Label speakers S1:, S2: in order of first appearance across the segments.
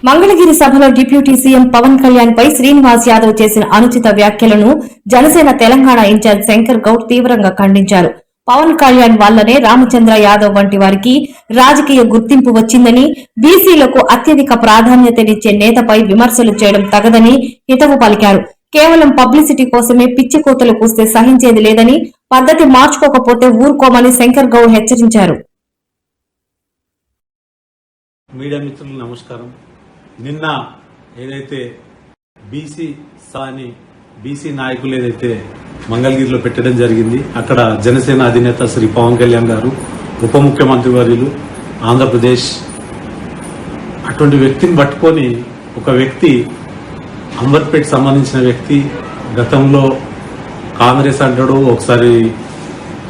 S1: మంగళగిరి సభలో deputy CM Pawan Kalyan పై శ్రీనివాస్ యాదవ్ చేసిన అనుచిత వ్యాఖ్యలను జనసేన తెలంగాణ ఇన్ఛార్జ్ శంకర్ గౌడ్ తీవ్రంగా ఖండించారు. పవన్ కళ్యాణ్ వల్లనే రామచంద్ర యాదవ్ వంటి వారికి రాజకీయ గుర్తింపు వచ్చిందని, బీసీలకు అత్యధిక ప్రాధాన్యతనిచ్చే నేతపై విమర్శలు చేయడం తగదని హితవు పలికారు. కేవలం పబ్లిసిటీ కోసమే పిచ్చి కోతలు కూస్తే సహించేది లేదని, పద్ధతి మార్చుకోకపోతే ఊరుకోమని శంకర్ గౌడ్ హెచ్చరించారు.
S2: మీడియా మిత్రులు నమస్కారం. నిన్న ఏదైతే బీసీ నాయకులు ఏదైతే మంగళగిరిలో పెట్టడం జరిగింది, అక్కడ జనసేన అధినేత శ్రీ పవన్ కళ్యాణ్ గారు, ఉప ముఖ్యమంత్రి వర్యులు ఆంధ్రప్రదేశ్, అటువంటి వ్యక్తిని పట్టుకొని ఒక వ్యక్తి అంబర్పేట సంబంధించిన వ్యక్తి గతంలో కాంగ్రెస్ అంటాడు, ఒకసారి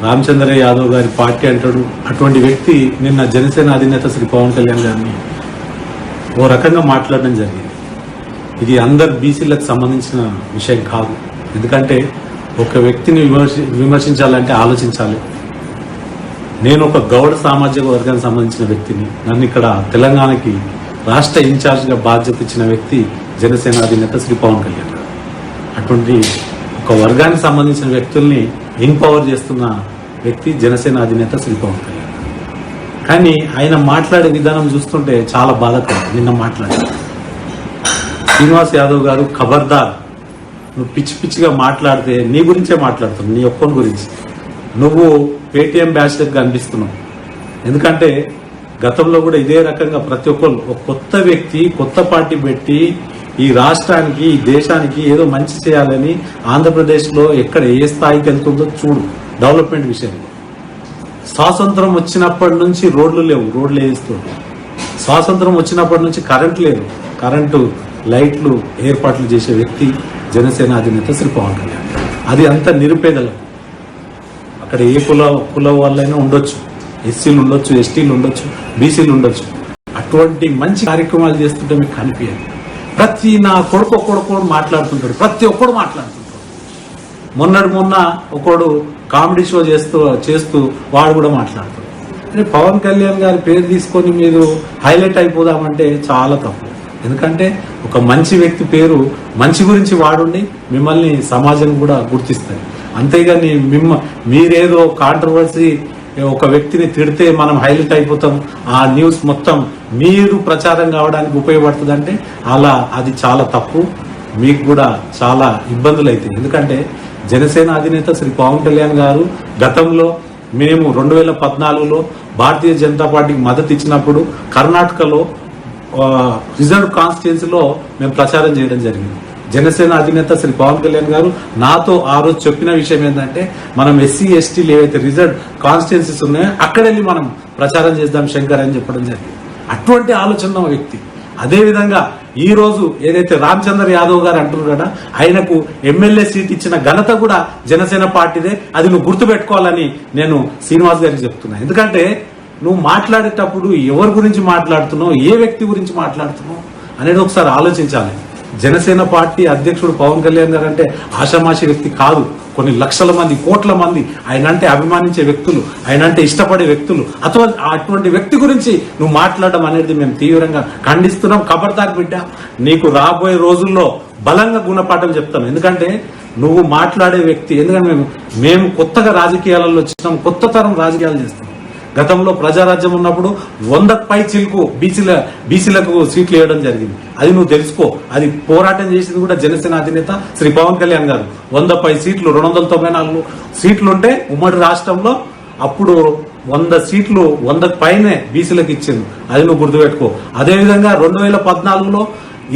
S2: రామచంద్ర యాదవ్ గారి పార్టీ అంటాడు. అటువంటి వ్యక్తి నిన్న జనసేన అధినేత శ్రీ పవన్ కళ్యాణ్ గారిని ఓ రకంగా మాట్లాడడం జరిగింది. ఇది అందరు బీసీలకు సంబంధించిన విషయం కాదు. ఎందుకంటే ఒక వ్యక్తిని విమర్శించాలంటే ఆలోచించాలి. నేను ఒక గౌడ సామాజిక వర్గానికి సంబంధించిన వ్యక్తిని, నన్ను ఇక్కడ తెలంగాణకి రాష్ట్ర ఇన్ఛార్జిగా బాధ్యత ఇచ్చిన వ్యక్తి జనసేన అధినేత శ్రీ పవన్ కళ్యాణ్ గారు. అటువంటి ఒక వర్గానికి సంబంధించిన వ్యక్తుల్ని ఎంపవర్ చేస్తున్న వ్యక్తి జనసేన అధినేత శ్రీ పవన్ కళ్యాణ్. కానీ ఆయన మాట్లాడే విధానం చూస్తుంటే చాలా బాధాకరం. నిన్న మాట్లాడారు శ్రీనివాస్ యాదవ్ గారు, ఖబర్దార్, నువ్వు పిచ్చి పిచ్చిగా మాట్లాడితే నీ గురించే మాట్లాడుతున్నావు, నీ ఒక్కని గురించి. నువ్వు పేటీఎం బ్యాచ్లకు కనిపిస్తున్నావు. ఎందుకంటే గతంలో కూడా ఇదే రకంగా ప్రతి ఒక్కరు ఒక కొత్త వ్యక్తి కొత్త పార్టీ పెట్టి ఈ రాష్ట్రానికి ఈ దేశానికి ఏదో మంచి చేయాలని ఆంధ్రప్రదేశ్లో ఎక్కడ ఏ స్థాయికి వెళ్తుందో చూడు. డెవలప్మెంట్ విషయంలో స్వాతంత్రం వచ్చినప్పటి నుంచి రోడ్లు లేవు, రోడ్లు వేయిస్తుంది. స్వాతంత్రం వచ్చినప్పటి నుంచి కరెంటు లేదు, కరెంటు లైట్లు ఏర్పాట్లు చేసే వ్యక్తి జనసేన అధినేత శ్రీ పవన్ కళ్యాణ్. అది అంత నిరుపేదలకు, అక్కడ ఏ కుల వాళ్ళైనా ఉండొచ్చు, ఎస్సీలు ఉండొచ్చు, ఎస్టీలు ఉండొచ్చు, బీసీలు ఉండొచ్చు. అటువంటి మంచి కార్యక్రమాలు చేస్తుంటే మీకు కనిపించదు. ప్రతి నా కొడుకు మాట్లాడుతుంటాడు, ప్రతి ఒక్కడు మాట్లాడుతుంటాడు. మొన్న ఒకడు కామెడీ షో చేస్తూ వాడు కూడా మాట్లాడుతాడు. పవన్ కళ్యాణ్ గారి పేరు తీసుకొని మీరు హైలైట్ అయిపోదామంటే చాలా తప్పు. ఎందుకంటే ఒక మంచి వ్యక్తి పేరు మంచి గురించి వాడుండి మిమ్మల్ని సమాజం కూడా గుర్తిస్తుంది. అంతేగాని మీరేదో కాంట్రవర్సీ ఒక వ్యక్తిని తిడితే మనం హైలైట్ అయిపోతాం, ఆ న్యూస్ మొత్తం మీరు ప్రచారం కావడానికి ఉపయోగపడుతుంది అంటే అది చాలా తప్పు. మీకు కూడా చాలా ఇబ్బందులు అవుతాయి. ఎందుకంటే జనసేన అధినేత శ్రీ పవన్ కళ్యాణ్ గారు గతంలో మేము 2014లో భారతీయ జనతా పార్టీకి మద్దతు ఇచ్చినప్పుడు కర్ణాటకలో రిజర్వ్ కాన్స్టిట్యున్సీలో మేము ప్రచారం చేయడం జరిగింది. జనసేన అధినేత శ్రీ పవన్ కళ్యాణ్ గారు నాతో ఆ రోజు చెప్పిన విషయం ఏంటంటే, మనం ఎస్సీ ఎస్టీలు ఏవైతే రిజర్వ్ కాన్స్టిట్యున్సీస్ ఉన్నాయో అక్కడెళ్ళి మనం ప్రచారం చేద్దాం శంకర్ అని చెప్పడం జరిగింది. అటువంటి ఆలోచన వ్యక్తి. అదేవిధంగా ఈ రోజు ఏదైతే రామచంద్ర యాదవ్ గారు అంటున్నారు కదా, ఆయనకు ఎమ్మెల్యే సీట్ ఇచ్చిన ఘనత కూడా జనసేన పార్టీదే. అది నువ్వు గుర్తుపెట్టుకోవాలని నేను శ్రీనివాస్ గారికి చెప్తున్నా. ఎందుకంటే నువ్వు మాట్లాడేటప్పుడు ఎవరి గురించి మాట్లాడుతున్నావు, ఏ వ్యక్తి గురించి మాట్లాడుతున్నావు అనేది ఒకసారి ఆలోచించాలి. జనసేన పార్టీ అధ్యక్షుడు పవన్ కళ్యాణ్ గారు అంటే ఆషామాషి వ్యక్తి కాదు. కొన్ని లక్షల మంది, కోట్ల మంది ఆయన అంటే అభిమానించే వ్యక్తులు, ఆయన అంటే ఇష్టపడే వ్యక్తులు. అటువంటి వ్యక్తి గురించి నువ్వు మాట్లాడడం అనేది మేము తీవ్రంగా ఖండిస్తున్నాం. ఖబర్దార్ బిడ్డ, నీకు రాబోయే రోజుల్లో బలంగా గుణపాఠం చెప్తాం. ఎందుకంటే నువ్వు మాట్లాడే వ్యక్తి, ఎందుకంటే మేము కొత్తగా రాజకీయాలలో వచ్చినాం, కొత్త తరం రాజకీయాలు చేస్తాం. గతంలో ప్రజారాజ్యం ఉన్నప్పుడు 100కు పై చిలుకు బీసీలకు సీట్లు ఇవ్వడం జరిగింది. అది నువ్వు తెలుసుకో. అది పోరాటం చేసింది కూడా జనసేన అధినేత శ్రీ పవన్ కళ్యాణ్ గారు. 100 పై సీట్లు, 294 సీట్లు ఉంటే ఉమ్మడి రాష్ట్రంలో అప్పుడు 100 సీట్లు 100కు పైనే బీసీలకు ఇచ్చింది. అది నువ్వు గుర్తుపెట్టుకో. అదేవిధంగా 2014లో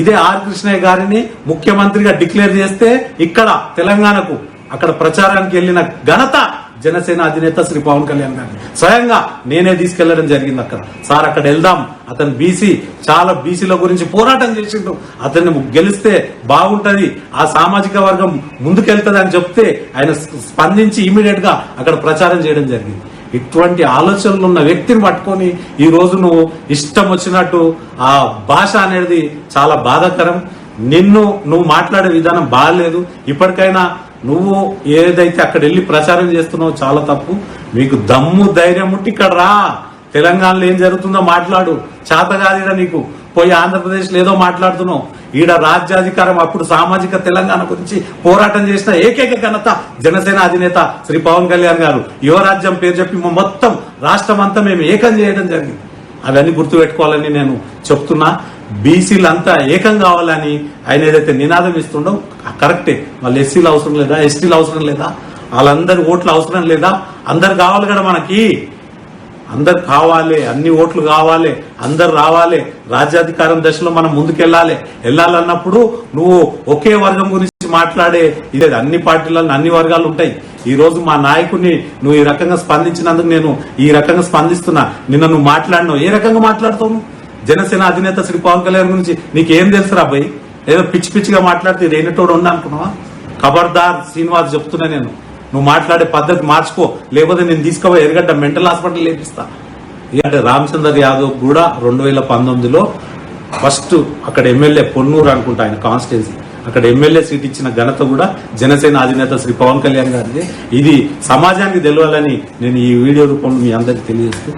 S2: ఇదే ఆర్ కృష్ణయ్య గారిని ముఖ్యమంత్రిగా డిక్లేర్ చేస్తే ఇక్కడ తెలంగాణకు అక్కడ ప్రచారానికి వెళ్లిన ఘనత జనసేన అధినేత శ్రీ పవన్ కళ్యాణ్ గారిని స్వయంగా నేనే తీసుకెళ్లడం జరిగింది. సార్ అక్కడ వెళ్దాం, అతను బీసీ, చాలా బీసీల గురించి పోరాటం చేసిండు, అతన్ని గెలిస్తే బాగుంటది, ఆ సామాజిక వర్గం ముందుకెళ్తుంది అని చెప్తే ఆయన స్పందించి ఇమీడియట్ గా అక్కడ ప్రచారం చేయడం జరిగింది. ఇటువంటి ఆలోచనలు ఉన్న వ్యక్తిని పట్టుకొని ఈ రోజు నువ్వు ఇష్టం వచ్చినట్టు ఆ భాష అనేది చాలా బాధాకరం. నువ్వు మాట్లాడే విధానం బాగాలేదు. ఇప్పటికైనా నువ్వు ఏదైతే అక్కడ వెళ్ళి ప్రచారం చేస్తున్నావో చాలా తప్పు. మీకు దమ్ము ధైర్యం ఉంటే ఇక్కడ రా, తెలంగాణలో ఏం జరుగుతుందో మాట్లాడు. చేత కాదురా నీకు. పోయి ఆంధ్రప్రదేశ్లో ఏదో మాట్లాడుతున్నావు. ఈడ రాజ్యాధికారం అప్పుడు సామాజిక తెలంగాణ గురించి పోరాటం చేసిన ఏకైక ఘనత జనసేన అధినేత శ్రీ పవన్ కళ్యాణ్ గారు. యువరాజ్యం పేరు చెప్పి మొత్తం రాష్ట్రం అంతా మేము ఏకం చేయడం జరిగింది. అవన్నీ గుర్తుపెట్టుకోవాలని నేను చెప్తున్నా. బీసీలంతా ఏకం కావాలని ఆయన ఏదైతే నినాదం ఇస్తుండో కరెక్టే. వాళ్ళు ఎస్సీలు అవసరం లేదా, ఎస్టీలు అవసరం లేదా, వాళ్ళందరి ఓట్లు అవసరం లేదా? అందరు కావాలి కదా మనకి, అందరు కావాలి, అన్ని ఓట్లు కావాలి, అందరు రావాలి. రాజ్యాధికారం దశలో మనం వెళ్ళాలన్నప్పుడు నువ్వు ఒకే వర్గం గురించి మాట్లాడే ఇదే అన్ని పార్టీలలో అన్ని వర్గాలు ఉంటాయి. ఈ రోజు మా నాయకుడిని నువ్వు ఈ రకంగా స్పందించినందుకు నేను ఈ రకంగా స్పందిస్తున్నా. నిన్న నువ్వు మాట్లాడినావు, ఏ రకంగా మాట్లాడుతావు? జనసేన అధినేత శ్రీ పవన్ కళ్యాణ్ గురించి నీకేం తెలుసు రాబాయి? ఏదో పిచ్చి పిచ్చిగా మాట్లాడితే రేనటోడు ఉండ అనుకున్నావా? ఖబర్దార్ శ్రీనివాస్ చెప్తున్నా నేను, నువ్వు మాట్లాడే పద్ధతి మార్చుకో, లేకపోతే నేను తీసుకుపోయి ఎరగడ్డ మెంటల్ హాస్పిటల్ లేపిస్తా. అంటే రామచంద్ర యాదవ్ కూడా 2019లో ఫస్ట్ అక్కడ ఎమ్మెల్యే పొన్నూరు అనుకుంటా ఆయన కాన్స్టిట్యున్సీ, అక్కడ ఎమ్మెల్యే సీట్ ఇచ్చిన ఘనత కూడా జనసేన అధినేత శ్రీ పవన్ కళ్యాణ్ గారిది. ఇది సమాజానికి తెలవాలని నేను ఈ వీడియో రూపంలో మీ అందరికి తెలియజేస్తూ